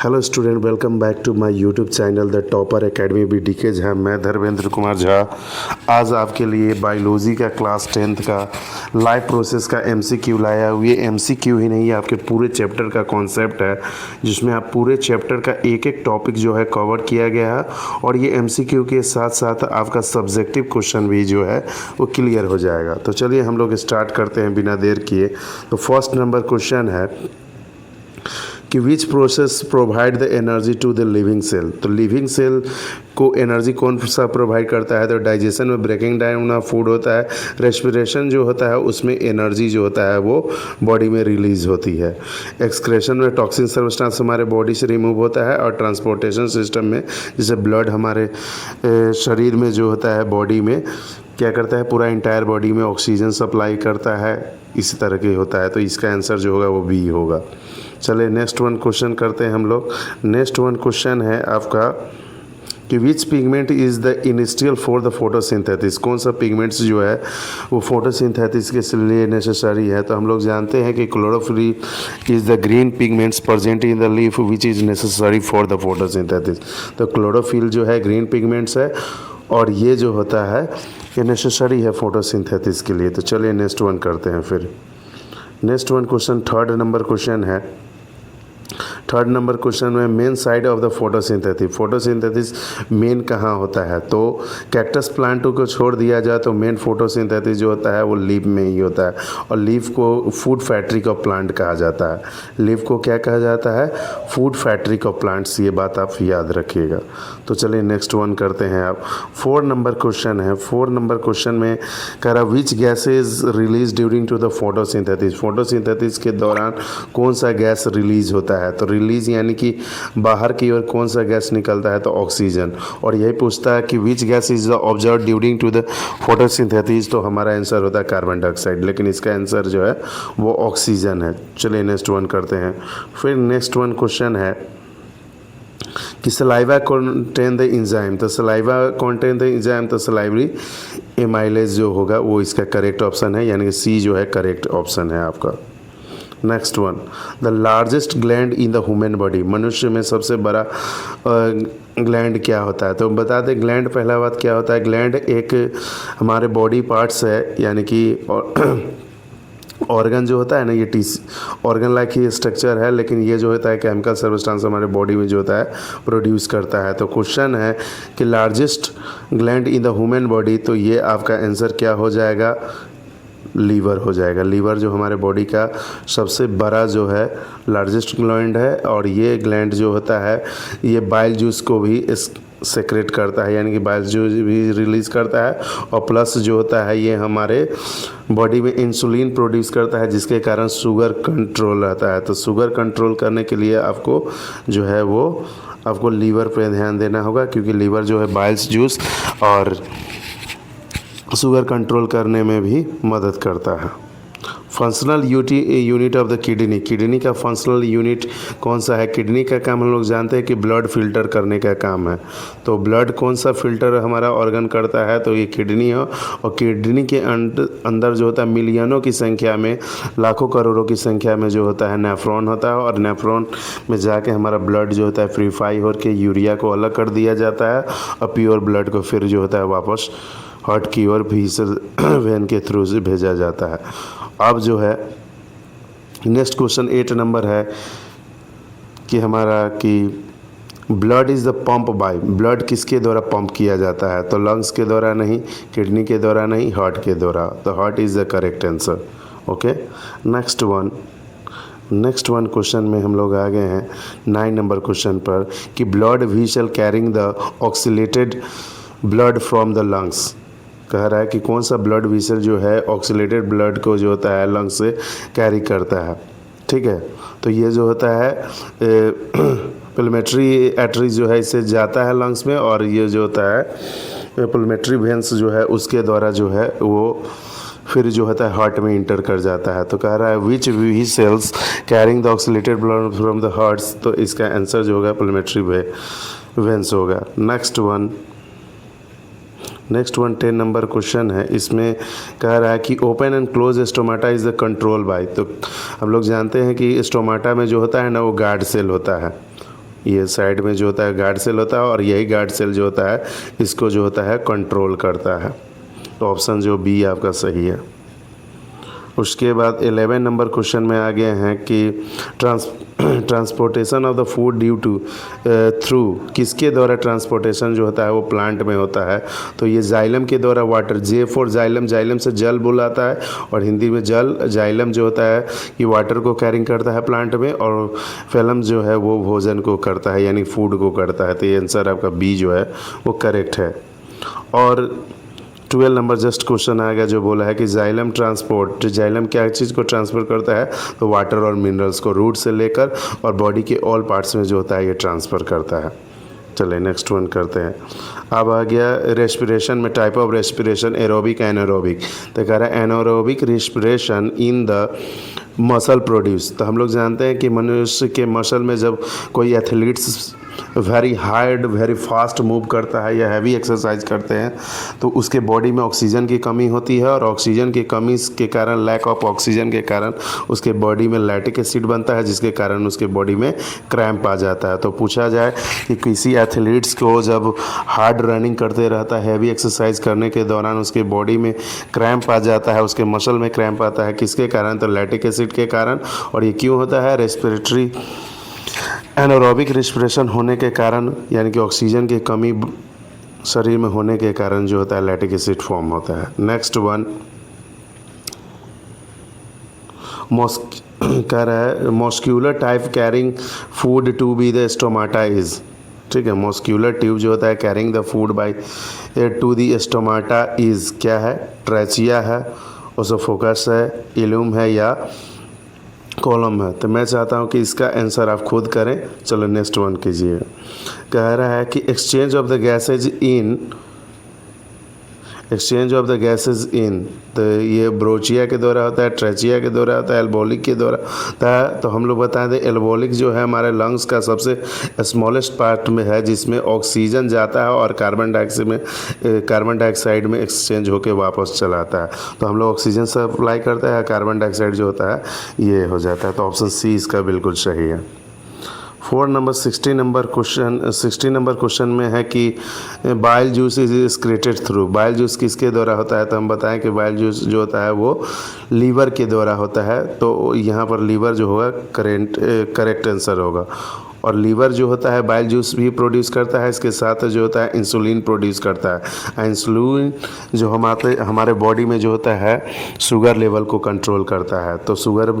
Hello student, welcome back to my YouTube channel the topper academy B D K Jha. मैं धर्मेंद्र कुमार झा आज आपके लिए biology का क्लास 10th का लाइफ प्रोसेस का एमसीक्यू लाया हूँ। ये एमसीक्यू ही नहीं, आपके पूरे चैप्टर का कॉन्सेप्ट है, जिसमें आप पूरे चैप्टर का एक एक टॉपिक जो है कवर किया गया है। और ये एमसीक्यू के साथ साथ आपका सब्जेक्टिव क्वेश्चन भी जो है वो क्लियर हो जाएगा। तो चलिए हम लोग स्टार्ट करते हैं बिना देर किए। तो फर्स्ट नंबर क्वेश्चन है कि which process provide the energy to the living cell. तो लिविंग सेल को एनर्जी कौन सा प्रोवाइड करता है? तो डाइजेशन में ब्रेकिंग डाउन ऑफ फूड होता है, रेस्पिरेशन जो होता है उसमें एनर्जी जो होता है वो बॉडी में रिलीज होती है, एक्सक्रेशन में टॉक्सिन सब्सटेंस हमारे बॉडी से रिमूव होता है, और ट्रांसपोर्टेशन सिस्टम में जैसे ब्लड हमारे शरीर में जो होता है बॉडी में क्या करता है, पूरा इंटायर बॉडी में ऑक्सीजन सप्लाई करता है, इसी तरह के होता है। तो इसका आंसर जो होगा वो बी होगा। चलिए नेक्स्ट वन क्वेश्चन करते हैं हम लोग। नेक्स्ट वन क्वेश्चन है आपका कि which pigment is the initial for the photosynthesis. कौन सा पिगमेंट्स जो है वो फोटोसिंथेसिस के लिए नेसेसरी है? तो हम लोग जानते हैं कि chlorophyll is the green pigments present in the leaf which is necessary for the photosynthesis. तो क्लोरोफिल जो है ग्रीन पिगमेंट्स है, और ये जो होता है ये नेसेसरी है फोटोसिंथेसिस के लिए। तो चलिए नेक्स्ट वन करते हैं फिर। Next one question third number question है। थर्ड नंबर क्वेश्चन में main side of the photosynthesis, photosynthesis main कहाँ होता है? तो कैक्टस प्लांट को छोड़ दिया जाए तो मेन फोटोसिंथेसिस जो होता है वो लीफ में ही होता है, और लीफ को फूड फैक्ट्री ऑफ प्लांट कहा जाता है। लीफ को क्या कहा जाता है? Food factory of plants. ये बात आप याद रखिएगा। तो चलिए नेक्स्ट वन करते हैं आप। 4 नंबर क्वेश्चन है। 4 नंबर क्वेश्चन में कह रहा which gases release during to the photosynthesis. Photosynthesis के दौरान कौन सा गैस रिलीज होता है? तो रिलीज यानी कि बाहर की ओर कौन सा गैस निकलता है? तो ऑक्सीजन। और यही पूछता है कि which gas is observe during to the photosynthesis. तो हमारा आंसर होता है कार्बन डाइऑक्साइड, लेकिन इसका आंसर जो है वो ऑक्सीजन है। चलिए नेक्स्ट वन करते हैं। फिर नेक्स्ट वन क्वेश्चन है कि सलाइवा कॉन्टेन द इंजाइम। तो सलाइवा कॉन्टेन द इंजाइम, तो सलाइवरी एमाइलेज जो होगा वो इसका करेक्ट ऑप्शन है, यानी कि सी जो है करेक्ट ऑप्शन है आपका। Next one, the largest gland in the human body. मनुष्य में सबसे बड़ा ग्लैंड क्या होता है? तो बता दें ग्लैंड पहला बात क्या होता है। ग्लैंड एक हमारे बॉडी पार्ट्स है, यानी कि ऑर्गन जो होता है ना, ये ऑर्गन लाइक ही स्ट्रक्चर है, लेकिन ये जो होता है केमिकल सब्सटेंस हमारे बॉडी में जो होता है प्रोड्यूस करता है। तो क्वेश्चन है कि largest gland in the human body, तो ये आपका आंसर क्या हो जाएगा? लीवर हो जाएगा। लीवर जो हमारे बॉडी का सबसे बड़ा जो है लार्जेस्ट ग्लैंड है, और ये ग्लैंड जो होता है ये बाइल जूस को भी सेक्रेट करता है, यानी कि बाइल जूस भी रिलीज़ करता है, और प्लस जो होता है ये हमारे बॉडी में इंसुलिन प्रोड्यूस करता है, जिसके कारण शुगर कंट्रोल रहता है। तो शुगर कंट्रोल करने के लिए आपको जो है वो आपको लीवर पे ध्यान देना होगा, क्योंकि लीवर जो है बाइल जूस और शुगर कंट्रोल करने में भी मदद करता है। Functional unit of the kidney. Kidney का फंक्शनल यूनिट कौन सा है? किडनी का काम हम लोग जानते हैं कि ब्लड फिल्टर करने का काम है। तो ब्लड कौन सा फिल्टर हमारा ऑर्गन करता है? तो ये किडनी है। और किडनी के अंदर जो होता है मिलियनों की संख्या में, लाखों करोड़ों की संख्या में जो होता है नेफ्रॉन होता है, और नेफ्रॉन में जाके हमारा ब्लड जो होता है प्यूरिफाई होकर यूरिया को अलग कर दिया जाता है, और प्योर ब्लड को फिर जो होता है वापस हार्ट की ओर वेन के थ्रू से भेजा जाता है। अब जो है नेक्स्ट क्वेश्चन 8 नंबर है कि हमारा कि blood is the pump by. Blood किसके द्वारा पंप किया जाता है? तो लंग्स के द्वारा नहीं, किडनी के द्वारा नहीं, हार्ट के द्वारा। तो heart is the correct answer. Okay, next one question में हम लोग आ गए हैं 9 नंबर क्वेश्चन पर कि blood vessel carrying the oxygenated blood from the lungs. कह रहा है कि कौन सा ब्लड वेसल जो है ऑक्सीलेटेड ब्लड को जो होता है लंग्स से कैरी करता है। ठीक है, तो ये जो होता है पिलमेट्री आर्टरी जो है इससे जाता है लंग्स में, और ये जो होता है पिलमेट्री वेन्स जो है उसके द्वारा जो है वो फिर जो होता है हार्ट में इंटर कर जाता है। तो कह रहा है which vessels carrying the oxygenated blood from the hearts. तो इसका आंसर जो होगा पिलमेट्री वेन्स होगा। नेक्स्ट वन 10 नंबर क्वेश्चन है। इसमें कह रहा है कि open and close stomata is the control by. तो हम लोग जानते हैं कि स्टोमाटा में जो होता है ना वो गार्ड सेल होता है, ये साइड में जो होता है गार्ड सेल होता है और यही गार्ड सेल जो होता है इसको जो होता है कंट्रोल करता है। तो ऑप्शन जो बी आपका सही है। उसके बाद 11 नंबर क्वेश्चन में आ गए हैं कि transportation of the food due to through किसके द्वारा ट्रांसपोर्टेशन जो होता है वो प्लांट में होता है। तो ये जाइलम के द्वारा water, J for xylem, xylem से जल बुलाता है और हिंदी में जल, जाइलम जो होता है ये वाटर को कैरिंग करता है प्लांट में, और फेलम जो है वो भोजन को करता है यानी फूड को करता है। तो ये आंसर आपका बी जो है वो करेक्ट है। और 12 नंबर जस्ट क्वेश्चन आएगा जो बोला है कि जाइलम ट्रांसपोर्ट, जाइलम क्या चीज़ को ट्रांसफर करता है, तो वाटर और मिनरल्स को रूट से लेकर और बॉडी के ऑल पार्ट्स में जो होता है ये ट्रांसफ़र करता है। चलिए नेक्स्ट वन करते हैं। अब आ गया रेस्पिरेशन में type of respiration, aerobic anaerobic. तो कह रहा है anaerobic respiration in the muscle produce. तो हम लोग जानते हैं कि मनुष्य के मसल में जब कोई athletes very hard very fast move करता है या हैवी एक्सरसाइज करते हैं तो उसके बॉडी में ऑक्सीजन की कमी होती है, और ऑक्सीजन की कमी के कारण, लैक ऑफ ऑक्सीजन के कारण उसके बॉडी में लैक्टिक एसिड बनता है, जिसके कारण उसके बॉडी में क्रैम्प आ जाता है। तो पूछा जाए कि किसी एथलीट्स को जब हार्ड रनिंग करते रहता है, हैवी एक्सरसाइज करने के दौरान उसके बॉडी में क्रैम्प आ जाता है, उसके मसल में क्रैम्प आता है, किसके कारण, तो लैक्टिक एसिड के कारण। और ये क्यों होता है, रेस्पिरेटरी एनारोबिक रेस्पिरेशन होने के कारण, यानी कि ऑक्सीजन की कमी शरीर में होने के कारण जो होता है लैक्टिक एसिड फॉर्म होता है। नेक्स्ट वन कह रहा है muscular type carrying food to be the stomata is. ठीक है, मॉस्क्यूलर ट्यूब जो होता है carrying the food by to the stomata is क्या है, ट्रैचिया है, ओसोफोकस है, इलूम है या कॉलम है। तो मैं चाहता हूं कि इसका आंसर आप खुद करें। चलो नेक्स्ट वन कीजिए। कह रहा है कि exchange of the gases in, exchange of the gases in, तो ये ब्रोचिया के द्वारा होता है, ट्रेचिया के द्वारा होता है, एल्बोलिक के द्वारा होता है। तो हम लोग बता दें एल्बोलिक जो है हमारे लंग्स का सबसे स्मॉलेस्ट पार्ट में है, जिसमें ऑक्सीजन जाता है और कार्बन डाइऑक्साइड में एक्सचेंज होकर वापस चला आता है। तो हम लोग ऑक्सीजन सप्लाई करते हैं, कार्बन डाइऑक्साइड जो होता है ये हो जाता है। तो ऑप्शन सी इसका बिल्कुल सही है। 60 नंबर क्वेश्चन में है कि bile juice is excreted through. Bile juice किसके द्वारा होता है, तो हम बताएं कि बाइल जूस जो होता है वो लीवर के द्वारा होता है। तो यहाँ पर लीवर जो होगा करेक्ट आंसर होगा। और लीवर जो होता है बाइल जूस भी प्रोड्यूस करता है, इसके साथ जो होता है इंसुलिन प्रोड्यूस करता है। इंसुलिन जो हमारे बॉडी में जो होता है शुगर लेवल को कंट्रोल करता है। तो शुगर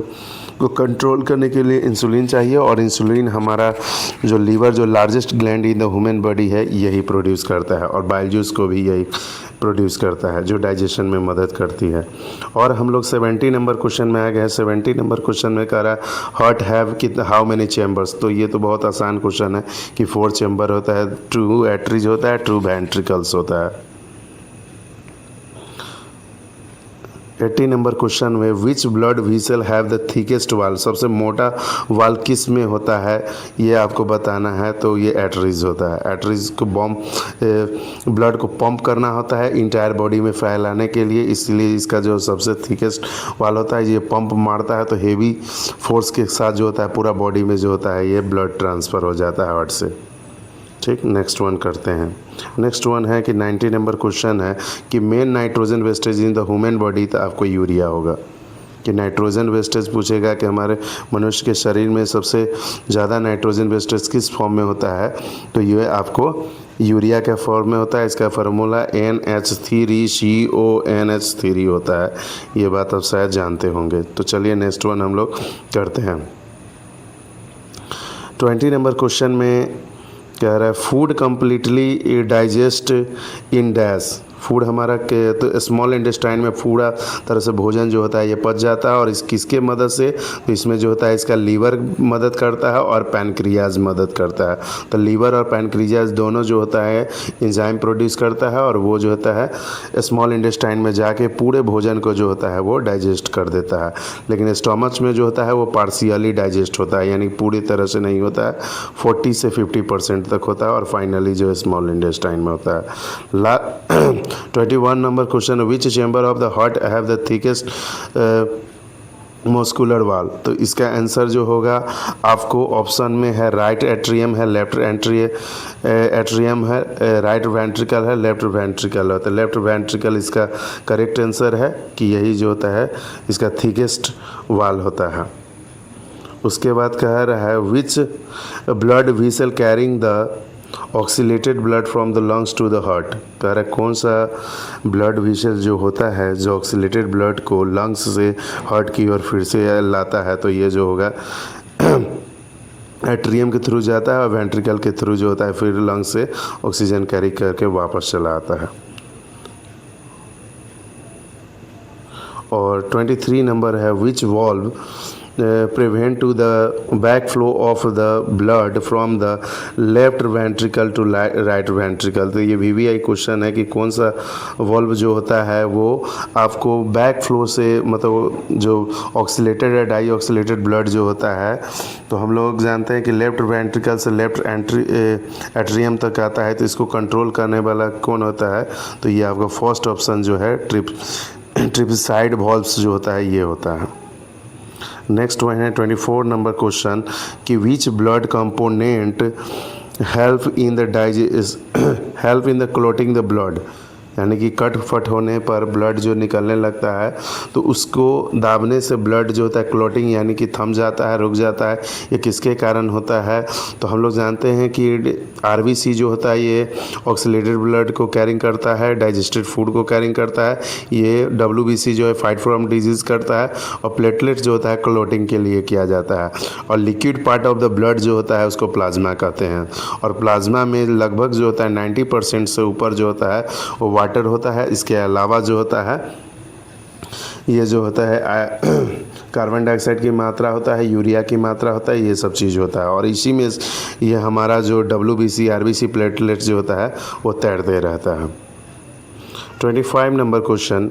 को कंट्रोल करने के लिए इंसुलिन चाहिए, और इंसुलिन हमारा जो लीवर जो largest gland in the human body है यही प्रोड्यूस करता है, और बाइल जूस को भी यही प्रोड्यूस करता है जो डाइजेशन में मदद करती है। और हम लोग 70 नंबर क्वेश्चन में आ गए हैं। 70 नंबर क्वेश्चन में कह रहा है हार्ट हैव कितना, हाउ मेनी चैम्बर्स। तो ये तो बहुत आसान क्वेश्चन है कि 4 चैम्बर होता है, 2 एट्रीज होता है, 2 वेंट्रिकल्स होता है। 80 नंबर क्वेश्चन में विच blood vessel have the thickest वाल, सबसे मोटा वाल किस में होता है ये आपको बताना है। तो ये एटरीज होता है। एटरीज को ब्लड को पंप करना होता है इंटायर बॉडी में फैलाने के लिए, इसलिए इसका जो सबसे थिकेस्ट वाल होता है ये पंप मारता है, तो हेवी फोर्स के साथ जो होता है पूरा बॉडी में जो होता है ये ब्लड ट्रांसफ़र हो जाता है हार्ट से। ठीक, नेक्स्ट वन करते हैं। नेक्स्ट वन है कि 90 नंबर क्वेश्चन है कि main nitrogen wastage in the human body, तो आपको यूरिया होगा कि नाइट्रोजन वेस्टेज पूछेगा कि हमारे मनुष्य के शरीर में सबसे ज़्यादा नाइट्रोजन वेस्टेज किस फॉर्म में होता है, तो ये आपको यूरिया के फॉर्म में होता है। इसका फार्मूला NH3CONH3 होता है। ये बात आप शायद जानते होंगे। तो चलिए नेक्स्ट वन हम लोग करते हैं। 20 नंबर क्वेश्चन में कह रहा है food completely digest in dash. Food हमारा के तो स्मॉल इंटेस्टाइन में पूरा तरह से भोजन जो होता है ये पच जाता है, और इस किसके मदद से, तो इसमें जो होता है इसका लीवर मदद करता है और पैनक्रियाज मदद करता है। तो लीवर और पैनक्रियाज दोनों जो होता है एंजाइम प्रोड्यूस करता है, और वो जो होता है स्मॉल इंटेस्टाइन में जाके पूरे भोजन को जो होता है वो डाइजेस्ट कर देता है। लेकिन स्टोमच में जो होता है वो पार्शियली डाइजेस्ट होता है, यानी पूरी तरह से नहीं होता है, 40 से 50% तक होता है, और फाइनली जो स्मॉल इंटेस्टाइन में होता है। 21 number question which chamber of the heart have the thickest muscular वाल। तो इसका आंसर जो होगा आपको ऑप्शन में है राइट एट्रियम है, लेफ्ट एट्रियम है, राइट वेंट्रिकल है, लेफ्ट वेंट्रिकल है। तो लेफ्ट वेंट्रिकल इसका करेक्ट आंसर है कि यही जो होता है इसका थिकेस्ट वाल होता है। उसके बाद कह रहा है which blood vessel carrying the oxygenated blood from the lungs to the heart. कह रहा है कौन सा ब्लड वेसल जो होता है जो ऑक्सीलेटेड ब्लड को लंग्स से हार्ट की ओर फिर से लाता है। तो ये जो होगा एट्रियम के थ्रू जाता है और वेंट्रिकल के थ्रू जो होता है फिर लंग्स से ऑक्सीजन कैरी करके वापस चला आता है। और 23 नंबर है विच valve prevent to the backflow of the blood from the left ventricle to right ventricle। तो ये VVI क्वेश्चन है कि कौन सा वॉल्व जो होता है वो आपको बैक फ्लो से मतलब जो ऑक्सीलेटेड या डाई ऑक्सीलेटेड ब्लड जो होता है तो हम लोग जानते हैं कि लेफ्ट वेंट्रिकल से लेफ्ट एट्रियम तक आता है। तो इसको कंट्रोल करने वाला कौन होता है? तो ये आपका फर्स्ट ऑप्शन जो है ट्रिप्साइड वॉल्व्स जो होता है ये होता है। नेक्स्ट वन है 24 नंबर क्वेश्चन कि which blood component help in the clotting the blood. यानी कि कट फट होने पर ब्लड जो निकलने लगता है तो उसको दाबने से ब्लड जो होता है क्लॉटिंग यानी कि थम जाता है, रुक जाता है। ये किसके कारण होता है? तो हम लोग जानते हैं कि आरबीसी जो होता है ये ऑक्सीलेटेड ब्लड को कैरिंग करता है, डाइजेस्टेड फूड को कैरिंग करता है। ये डब्ल्यूबीसी जो है फाइट फ्रॉम डिजीज़ करता है और प्लेटलेट जो होता है क्लॉटिंग के लिए किया जाता है। और liquid part of the blood जो होता है उसको प्लाज्मा कहते हैं। और प्लाज्मा में लगभग जो होता है 90% से ऊपर जो होता है वो वाटर होता है। इसके अलावा जो होता है ये जो होता है कार्बन डाइऑक्साइड की मात्रा होता है, यूरिया की मात्रा होता है, ये सब चीज़ होता है। और इसी में ये हमारा जो डब्ल्यूबीसी आरबीसी प्लेटलेट जो होता है वो तैरते रहता है। 25 number question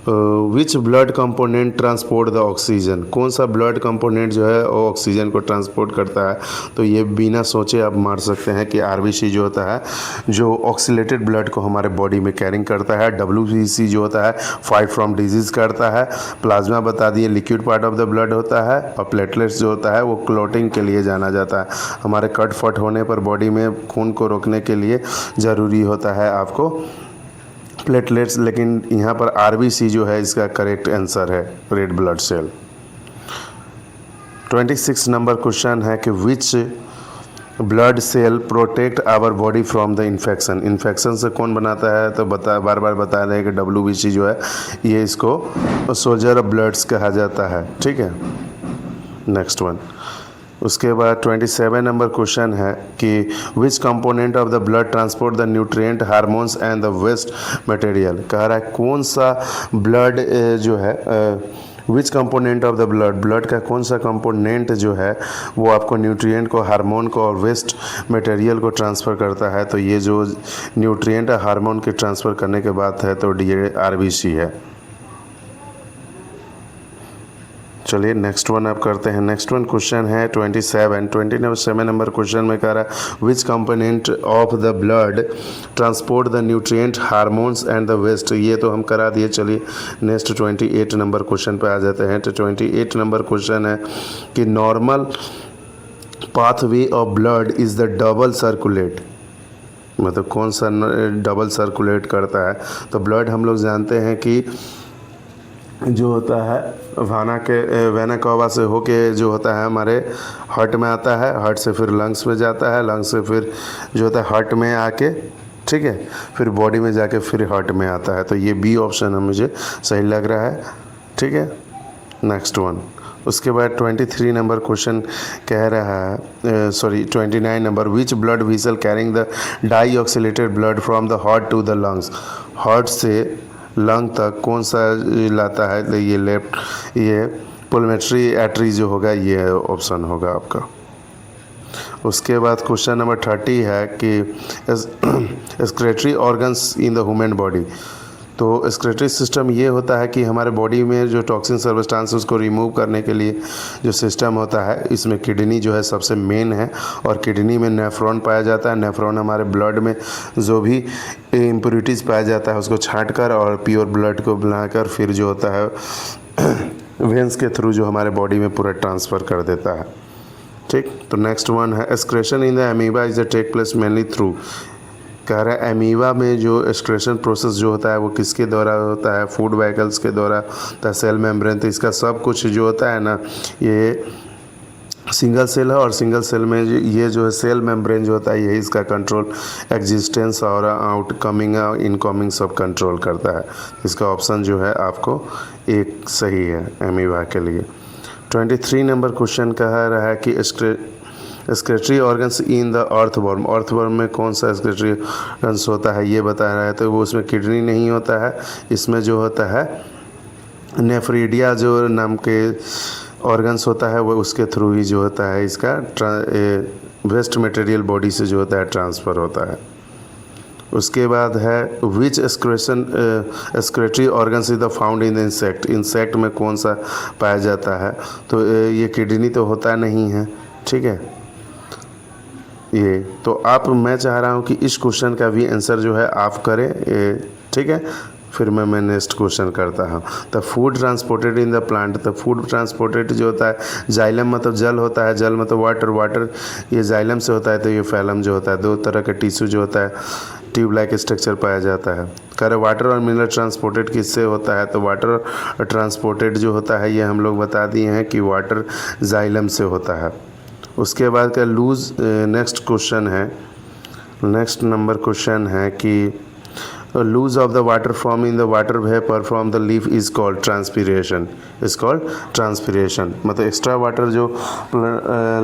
which blood component transport the oxygen. कौन सा ब्लड कंपोनेंट जो है वो ऑक्सीजन को ट्रांसपोर्ट करता है? तो ये बिना सोचे आप मार सकते हैं कि आरबीसी जो होता है जो ऑक्सीलेटेड ब्लड को हमारे बॉडी में कैरिंग करता है। डब्ल्यूबीसी जो होता है फाइट फ्रॉम डिजीज़ करता है। प्लाज्मा बता दिए liquid part of the blood होता है। और प्लेटलेट्स जो होता है वो क्लॉटिंग के लिए जाना जाता है। हमारे कट फट होने पर बॉडी में खून को रोकने के लिए ज़रूरी होता है आपको प्लेटलेट्स। लेकिन यहाँ पर आरबीसी जो है इसका करेक्ट आंसर है red blood cell. 26 number question है कि which blood cell protect our body from the infection. Infection से कौन बनाता है? तो बार बार बता रहे हैं कि डब्ल्यूबीसी जो है ये इसको सोल्जर ऑफ ब्लड्स कहा जाता है। ठीक है, नेक्स्ट वन। उसके बाद 27 नंबर क्वेश्चन है कि which component of the blood transport the nutrient hormones and the waste material. कह रहा है कौन सा ब्लड जो है which component of the blood का कौन सा कंपोनेंट जो है वो आपको न्यूट्रिएंट को, हार्मोन को और वेस्ट मटेरियल को ट्रांसफ़र करता है। तो ये जो न्यूट्रिएंट हार्मोन के ट्रांसफ़र करने के बाद है तो डी आरबीसी है। चलिए नेक्स्ट वन आप करते हैं। नेक्स्ट वन क्वेश्चन है 27 नंबर क्वेश्चन में कह रहा है which component of the blood transport the nutrient hormones and the waste. ये तो हम करा दिए। चलिए नेक्स्ट 28 नंबर क्वेश्चन पे आ जाते हैं। तो 28 नंबर क्वेश्चन है कि normal pathway of blood is the double circulate. मतलब कौन सा डबल सर्कुलेट करता है? तो ब्लड हम लोग जानते हैं कि जो होता है वेना कावा से होके जो होता है हमारे हार्ट में आता है, हार्ट से फिर लंग्स में जाता है, लंग्स से फिर जो होता है हार्ट में आके, ठीक है, फिर बॉडी में जाके फिर हार्ट में आता है। तो ये बी ऑप्शन है मुझे सही लग रहा है। ठीक है, नेक्स्ट वन। उसके बाद 23 नंबर क्वेश्चन कह रहा है 29 number which blood vessel carrying the deoxygenated blood from the heart to the lungs. Heart से लंग तक कौन सा लाता है? तो ये लेफ्ट ये पुलमेट्री एट्री जो होगा ये ऑप्शन होगा आपका। उसके बाद क्वेश्चन नंबर 30 है कि excretory organs in the human body. तो एक्सक्रीटरी सिस्टम ये होता है कि हमारे बॉडी में जो टॉक्सिन सब्सटेंस उसको रिमूव करने के लिए जो सिस्टम होता है, इसमें किडनी जो है सबसे मेन है। और किडनी में नेफ्रॉन पाया जाता है। नेफ्रॉन हमारे ब्लड में जो भी इम्प्योरिटीज़ पाया जाता है उसको छांट कर और प्योर ब्लड को बनाकर फिर जो होता है वेंस के थ्रू जो हमारे बॉडी में पूरा ट्रांसफ़र कर देता है। ठीक, तो नेक्स्ट वन है excretion in the amoeba is the take place mainly through. कह रहा है एमीबा में जो एक्सक्रेशन प्रोसेस जो होता है वो किसके द्वारा होता है, फूड वाइकल्स के द्वारा होता है, सेल मेम्ब्रेन। तो इसका सब कुछ जो होता है ना, ये सिंगल सेल है और सिंगल सेल में ये जो है सेल मेम्ब्रेन जो होता है यही इसका कंट्रोल एग्जिस्टेंस और आउटकमिंग इनकमिंग सब कंट्रोल करता है। इसका ऑप्शन जो है आपको एक सही है एमीबा के लिए। 23 नंबर क्वेश्चन कह रहा है कि excretory organs in the earthworm. Earthworm में कौन सा एक्सक्रेटरी ऑर्गन्स होता है ये बता रहा है। तो वो उसमें किडनी नहीं होता है, इसमें जो होता है नेफ्रीडिया जो नाम के ऑर्गन्स होता है वो उसके थ्रू ही जो होता है इसका वेस्ट मटेरियल बॉडी से जो होता है ट्रांसफ़र होता है। उसके बाद है which excretory organs is the found in the insect. Insect में कौन सा पाया जाता है, तो ये किडनी तो होता नहीं है, ठीक है। ये तो आप, मैं चाह रहा हूँ कि इस क्वेश्चन का भी आंसर जो है आप करें, ठीक है। फिर मैं नेक्स्ट क्वेश्चन करता हूँ। The food transported in the plant. The food transported जो होता है, जाइलम मतलब जल होता है, जल मतलब वाटर, वाटर ये जाइलम से होता है। तो ये फैलम जो होता है, दो तरह का टिश्यू जो होता है ट्यूब लाइक स्ट्रक्चर पाया जाता है। कह रहे वाटर और मिनरल ट्रांसपोर्टेड किससे होता है, तो वाटर ट्रांसपोर्टेड जो होता है ये हम लोग बता दिए हैं कि वाटर जाइलम से होता है। उसके बाद का लूज नेक्स्ट क्वेश्चन है, नेक्स्ट नंबर क्वेश्चन है कि lose of the water from in the water vapour from the leaf is called transpiration. Is called transpiration मतलब एक्स्ट्रा वाटर जो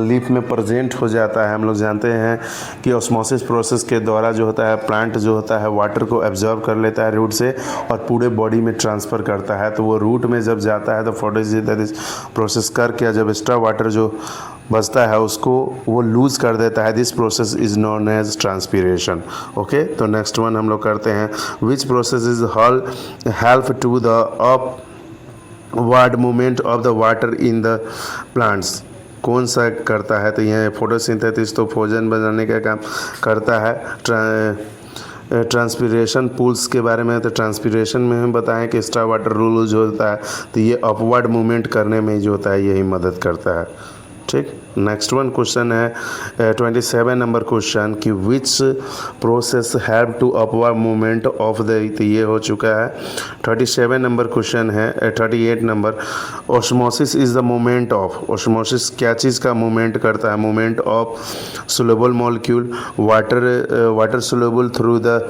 लीफ में प्रेजेंट हो जाता है। हम लोग जानते हैं कि ऑस्मोसिस प्रोसेस के द्वारा जो होता है प्लांट जो होता है वाटर को एब्जॉर्ब कर लेता है रूट से और पूरे बॉडी में ट्रांसफ़र करता है। तो वो रूट में जब जाता है तो फोटोसिंथेसिस प्रोसेस करके जब एक्स्ट्रा वाटर जो बचता है उसको वो लूज़ कर देता है। This process is known as transpiration. Okay, तो नेक्स्ट वन हम लोग करते हैं which process is help to the upward movement of the water in the plants. कौन सा करता है, तो यह फोटोसिंथेसिस तो भोजन बनाने का काम करता है। ट्रांसपीरेशन पूल्स के बारे में, तो ट्रांसपीरेशन में हम बताएं कि एक्स्ट्रा वाटर रूल जो होता है तो ये अपवर्ड मूवमेंट करने में जो होता है यही मदद करता है। ठीक, नेक्स्ट वन क्वेश्चन है 27 नंबर क्वेश्चन कि which process help to upward movement of the, तो ये हो चुका है। 37 नंबर क्वेश्चन है 38 number osmosis is the movement of. Osmosis क्या चीज़ का मूवमेंट करता है, movement of soluble molecule water soluble through the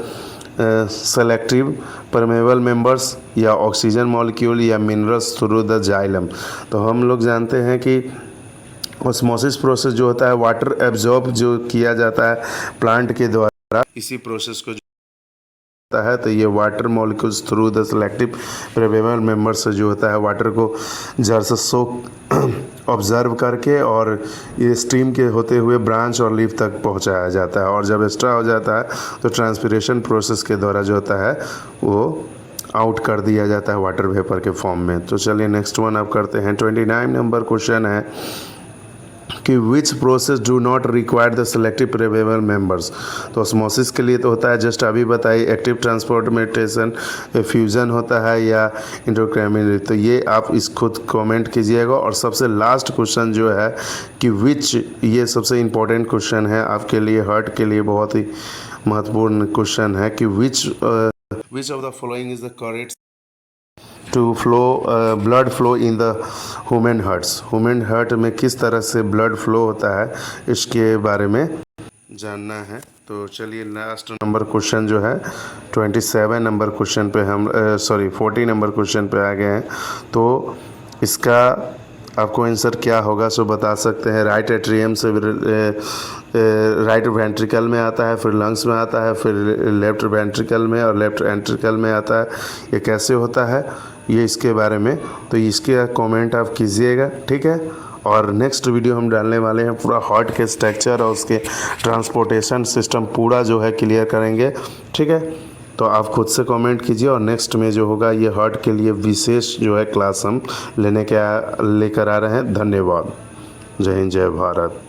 selective permeable members या ऑक्सीजन मॉलिक्यूल या मिनरल्स थ्रू द जाइलम। तो हम लोग जानते हैं कि ऑस्मोसिस प्रोसेस जो होता है वाटर एब्जॉर्ब जो किया जाता है प्लांट के द्वारा, इसी प्रोसेस को जो होता है तो ये water molecules through the selective permeable member से जो होता है वाटर को जड़ से सोख ऑब्जर्व करके और ये स्ट्रीम के होते हुए ब्रांच और लीफ तक पहुंचाया जाता है। और जब एक्स्ट्रा हो जाता है तो ट्रांसपीरेशन प्रोसेस के द्वारा जो होता है वो आउट कर दिया जाता है वाटर वेपर के फॉर्म में। तो चलिए नेक्स्ट वन आप करते हैं। 29 नंबर क्वेश्चन है कि which process do not require the selective permeable members. तो ऑस्मोसिस के लिए तो होता है जस्ट अभी बताइए एक्टिव ट्रांसपोर्टेशन, फ्यूज़न होता है या इंटरक्रैमिनरी। तो ये आप इस खुद कमेंट कीजिएगा। और सबसे लास्ट क्वेश्चन जो है कि विच, ये सबसे इम्पोर्टेंट क्वेश्चन है आपके लिए, हार्ट के लिए बहुत ही महत्वपूर्ण क्वेश्चन है कि which of the following is the correct to flow blood flow in the human hearts. Human heart में किस तरह से ब्लड फ्लो होता है इसके बारे में जानना है। तो चलिए लास्ट नंबर क्वेश्चन जो है 27 नंबर क्वेश्चन पे हम 40 नंबर क्वेश्चन पे आ गए हैं। तो इसका आपको आंसर क्या होगा सो बता सकते हैं। राइट एट्रियम से राइट वेंट्रिकल में आता है, फिर लंग्स में आता है, फिर लेफ्ट वेंट्रिकल में और लेफ्ट एंट्रिकल में आता है। ये कैसे होता है ये इसके बारे में तो इसके कमेंट आप कीजिएगा, ठीक है। और नेक्स्ट वीडियो हम डालने वाले हैं पूरा हार्ट के स्ट्रक्चर और उसके ट्रांसपोर्टेशन सिस्टम पूरा जो है क्लियर करेंगे, ठीक है। तो आप खुद से कमेंट कीजिए और नेक्स्ट में जो होगा ये हार्ट के लिए विशेष जो है क्लास हम लेकर आ रहे हैं। धन्यवाद। जय हिंद, जय भारत।